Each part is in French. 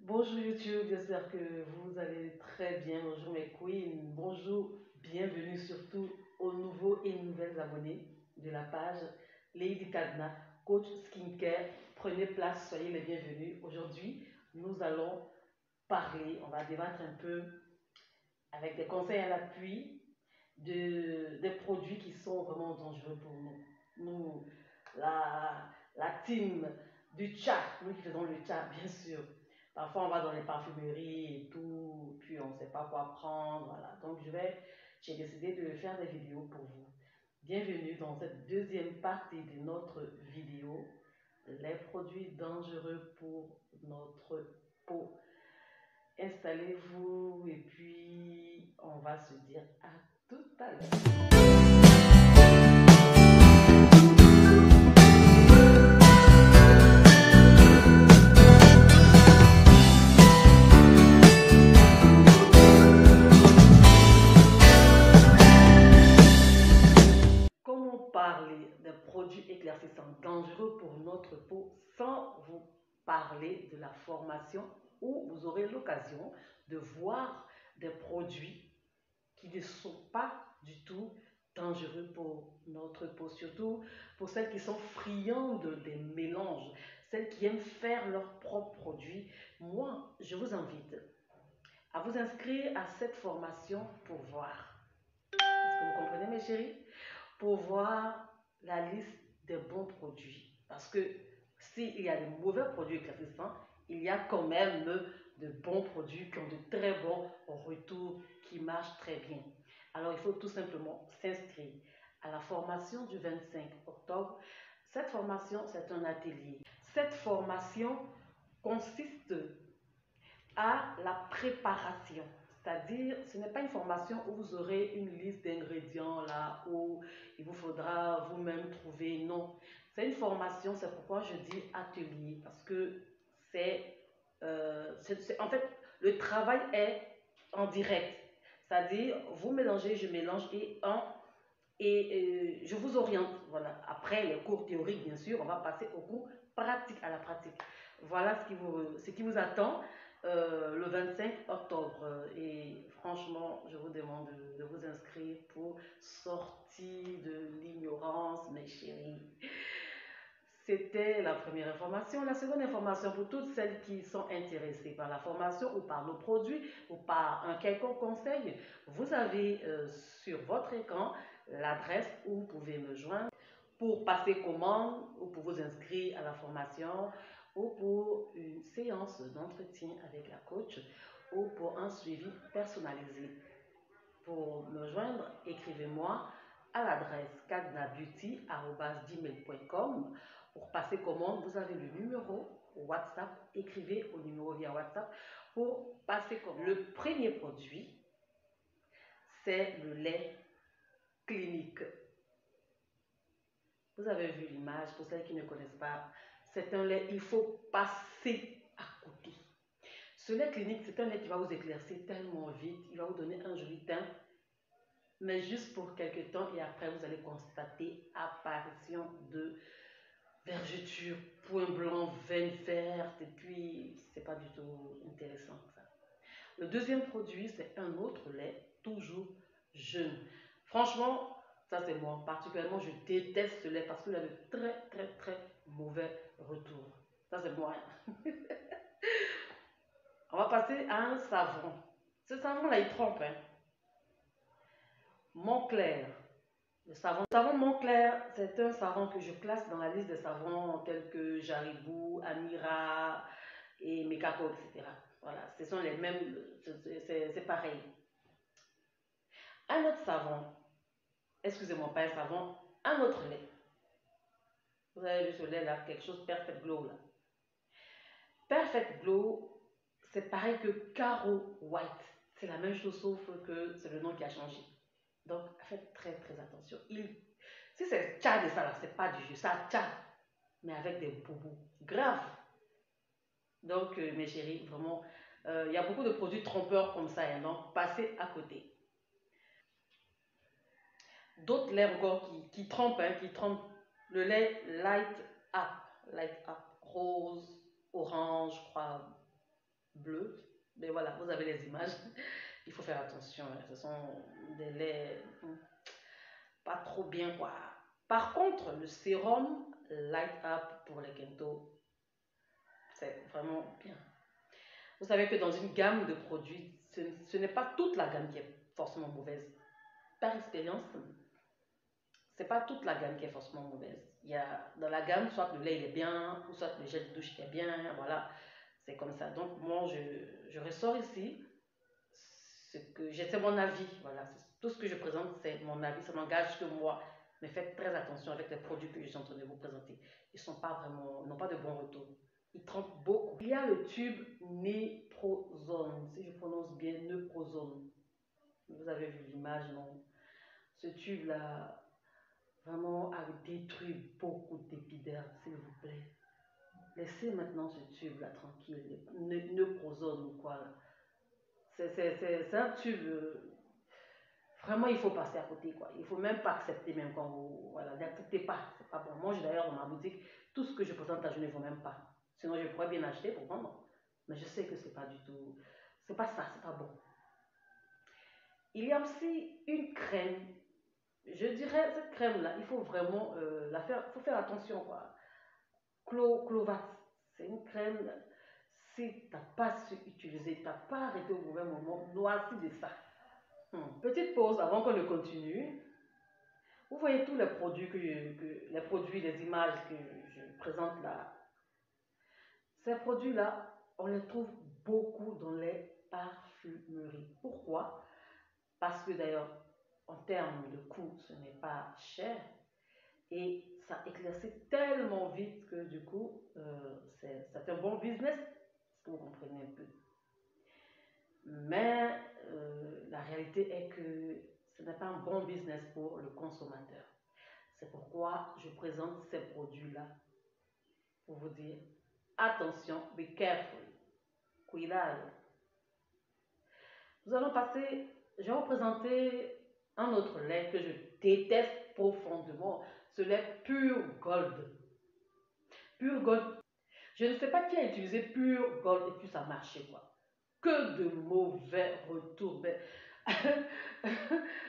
Bonjour YouTube, j'espère que vous allez très bien. Bonjour mes queens, bonjour, bienvenue surtout aux nouveaux et nouvelles abonnés de la page Lady Kadna, coach skincare. Prenez place, soyez les bienvenus. Aujourd'hui, nous allons parler, on va débattre un peu avec des conseils à l'appui des produits qui sont vraiment dangereux pour nous. Nous, la team du chat, nous qui faisons le chat, bien sûr. Parfois, on va dans les parfumeries et tout, puis on ne sait pas quoi prendre. Voilà. Donc, j'ai décidé de faire des vidéos pour vous. Bienvenue dans cette deuxième partie de notre vidéo, les produits dangereux pour notre peau. Installez-vous et puis on va se dire à tout à l'heure. Comment parler des produits éclaircissants dangereux pour notre peau sans vous parler de la formation où vous aurez l'occasion de voir des produits qui ne sont pas du tout dangereux pour notre peau, surtout pour celles qui sont friandes des mélanges, celles qui aiment faire leurs propres produits. Moi, je vous invite à vous inscrire à cette formation pour voir. Est-ce que vous comprenez mes chéris? Pour voir la liste des bons produits. Parce que s'il y a de mauvais produits éclaircissants, il y a quand même de bons produits qui ont de très bons retours, qui marchent très bien. Alors il faut tout simplement s'inscrire à la formation du 25 octobre. Cette formation, c'est un atelier. Cette formation consiste à la préparation. C'est-à-dire, ce n'est pas une formation où vous aurez une liste d'ingrédients là, où il vous faudra vous-même trouver. Non, c'est une formation, c'est pourquoi je dis atelier, parce que en fait, le travail est en direct. C'est-à-dire, vous mélangez, je mélange et je vous oriente. Voilà. Après les cours théoriques, bien sûr, on va passer au cours pratique, à la pratique. Voilà ce qui vous attend le 25 octobre. Et franchement, je vous demande de vous inscrire pour sortir de l'ignorance, mes chéris. C'était la première information. La seconde information pour toutes celles qui sont intéressées par la formation ou par nos produits ou par un quelconque conseil, vous avez sur votre écran l'adresse où vous pouvez me joindre pour passer commande ou pour vous inscrire à la formation ou pour une séance d'entretien avec la coach ou pour un suivi personnalisé. Pour me joindre, écrivez-moi à l'adresse cadnabeauty@gmail.com. Pour passer commande, vous avez le numéro WhatsApp. Écrivez au numéro via WhatsApp pour passer commande. Le premier produit, c'est le lait clinique. Vous avez vu l'image, pour celles qui ne connaissent pas, c'est un lait, il faut passer à côté. Ce lait clinique, c'est un lait qui va vous éclaircir tellement vite, il va vous donner un joli teint, mais juste pour quelques temps et après vous allez constater apparition de vergetures, points blancs, veines vertes et puis c'est pas du tout intéressant ça. Le deuxième produit, c'est un autre lait, toujours jeune. Franchement, ça c'est moi. Particulièrement, je déteste ce lait parce qu'il a de très mauvais retours. Ça c'est moi. On va passer à un savon. Ce savon-là, il trompe. Hein. Montclair. Le savon Montclair, c'est un savon que je classe dans la liste des savons tels que Jaribou, Amira et Mekako, etc. Voilà, ce sont les mêmes, c'est pareil. Un autre savon, excusez-moi, pas un savon, un autre lait. Vous avez vu ce lait là, quelque chose Perfect Glow là. Perfect Glow, c'est pareil que Caro White. C'est la même chose sauf que c'est le nom qui a changé. Donc faites très attention. Si c'est tcha de ça là, c'est pas du jus, ça tcha, mais avec des boubous. Grave. Donc mes chéris, vraiment, il y a beaucoup de produits trompeurs comme ça, hein, donc passez à côté. D'autres laits encore qui trompent, hein, qui trompent. Le lait Light Up, rose, orange, je crois. bleu. Mais voilà, vous avez les images. Il faut faire attention, hein. Ce sont des laits pas trop bien, quoi. Par contre, le sérum Light Up pour les Kento, c'est vraiment bien. Vous savez que dans une gamme de produits, ce n'est pas toute la gamme qui est forcément mauvaise. Par expérience, c'est pas toute la gamme qui est forcément mauvaise. Il y a dans la gamme, soit le lait il est bien, ou soit le gel de douche est bien, voilà, c'est comme ça. Donc moi, je ressors ici, c'est mon avis, voilà. Tout ce que je présente, c'est mon avis, ça n'engage que moi. Mais faites très attention avec les produits que je suis en train de vous présenter. Ils sont pas vraiment, ils n'ont pas de bon retour. Ils trempent beaucoup. Il y a le tube Neprozone, si je prononce bien, Neprozone. Vous avez vu l'image, non? Ce tube-là, vraiment, a détruit beaucoup d'épidermes, s'il vous plaît. Laissez maintenant ce tube-là tranquille, Neprozone ou quoi. C'est un tube, vraiment, il faut passer à côté, quoi. Il faut même pas accepter, même quand vous, voilà, n'acceptez pas, c'est pas bon. Moi, d'ailleurs, dans ma boutique, tout ce que je présente là, je ne vends même pas. Sinon, je pourrais bien acheter pour vendre. Mais je sais que c'est pas du tout, c'est pas ça, c'est pas bon. Il y a aussi une crème. Je dirais, cette crème-là, il faut vraiment la faire, il faut faire attention, quoi. Clovat, c'est une crème, si tu n'as pas su utiliser, tu n'as pas arrêté au mauvais moment, noirci de ça. Petite pause avant qu'on ne continue. Vous voyez tous les produits, les produits, les images que je présente là. Ces produits-là, on les trouve beaucoup dans les parfumeries. Pourquoi? Parce que d'ailleurs, en termes de coût, ce n'est pas cher. Et ça éclaircit tellement vite que du coup, c'est un bon business. Est-ce que vous comprenez un peu? Mais la réalité est que ce n'est pas un bon business pour le consommateur. C'est pourquoi je présente ces produits-là pour vous dire attention, be careful, cuidado. Nous allons passer, je vais vous présenter un autre lait que je déteste profondément, ce lait Pure Gold. Pure Gold, je ne sais pas qui a utilisé Pure Gold et puis ça a marché, quoi. Que de mauvais retours.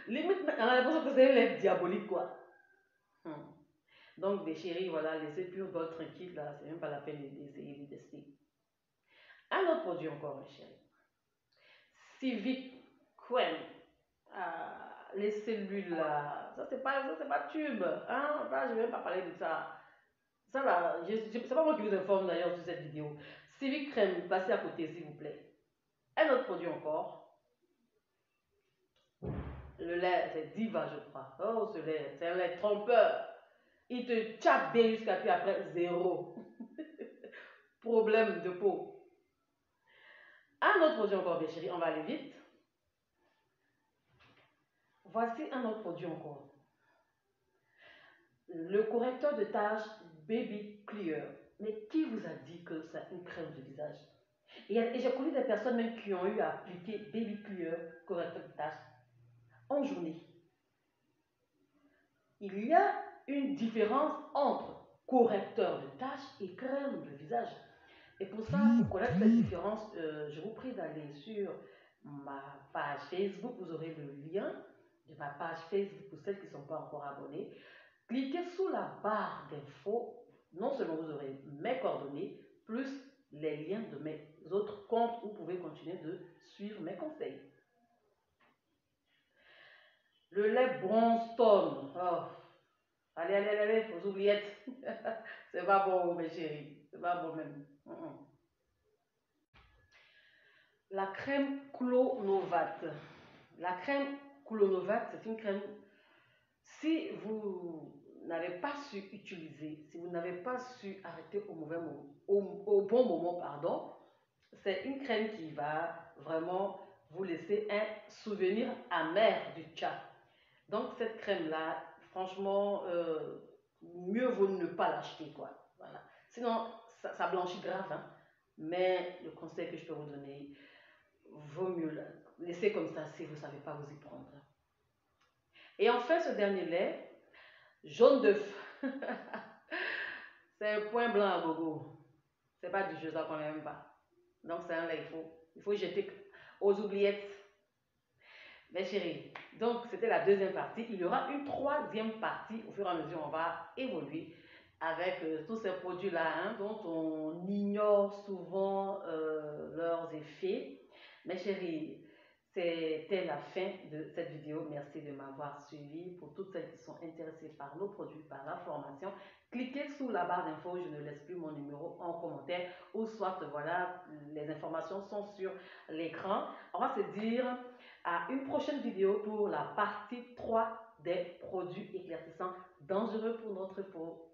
Limite, on a l'impression que c'est un lait diabolique, quoi. Donc, mes chéris, voilà, laissez Pure Gold tranquille, là, c'est même pas la peine d'essayer de tester. Un autre produit encore, mes chéris. Civic Crème. Ah, les cellules là, ça c'est pas tube, hein? Là, je ne vais pas parler de ça. Ça là, c'est pas moi qui vous informe d'ailleurs sur cette vidéo. Civic Crème, passez à côté s'il vous plaît. Un autre produit encore. Le lait, c'est Diva, je crois. Oh, ce lait, c'est un lait trompeur. Il te tchappe bien jusqu'à puis après, zéro. Problème de peau. Un autre produit encore, mes chéris, on va aller vite. Voici un autre produit encore. Le correcteur de tâches Baby Clear. Mais qui vous a dit que c'est une crème de visage? Et j'ai connu des personnes même qui ont eu à appliquer Baby Clear, correcteur de tâches, en journée. Il y a une différence entre correcteur de tâches et crème de visage. Et pour ça, pour connaître cette différence, je vous prie d'aller sur ma page Facebook. Vous aurez le lien de ma page Facebook pour celles qui ne sont pas encore abonnées. Cliquez sous la barre d'infos. Non seulement vous aurez mes coordonnées, plus les liens de mes autres comptes où vous pouvez continuer de suivre mes conseils. Le lait Bronstone. Oh. Allez, allez, allez, aux oubliettes. C'est pas bon, mes chéris. C'est pas bon même. La crème Clonovat. La crème Clonovat, c'est une crème. Si vous n'avez pas su utiliser, si vous n'avez pas su arrêter au mauvais moment, au bon moment, pardon, c'est une crème qui va vraiment vous laisser un souvenir amer du chat. Donc cette crème-là, franchement, mieux vaut ne pas l'acheter, quoi. Voilà. Sinon, ça blanchit grave, hein. Mais le conseil que je peux vous donner, vaut mieux laisser comme ça si vous ne savez pas vous y prendre. Et enfin, ce dernier lait, jaune d'œuf. C'est un point blanc à gogo. C'est pas du jeu, ça qu'on n'aime pas. Donc, c'est un là, il faut jeter aux oubliettes. Mes chéris, donc c'était la deuxième partie. Il y aura une troisième partie. Au fur et à mesure, on va évoluer avec tous ces produits-là hein, dont on ignore souvent leurs effets. Mes chéris, c'était la fin de cette vidéo. Merci de m'avoir suivi. Pour toutes celles qui sont intéressées par nos produits, par la formation, cliquez sous la barre d'infos. Je ne laisse plus mon numéro en commentaire ou soit, voilà, les informations sont sur l'écran. On va se dire à une prochaine vidéo pour la partie 3 des produits éclaircissants dangereux pour notre peau.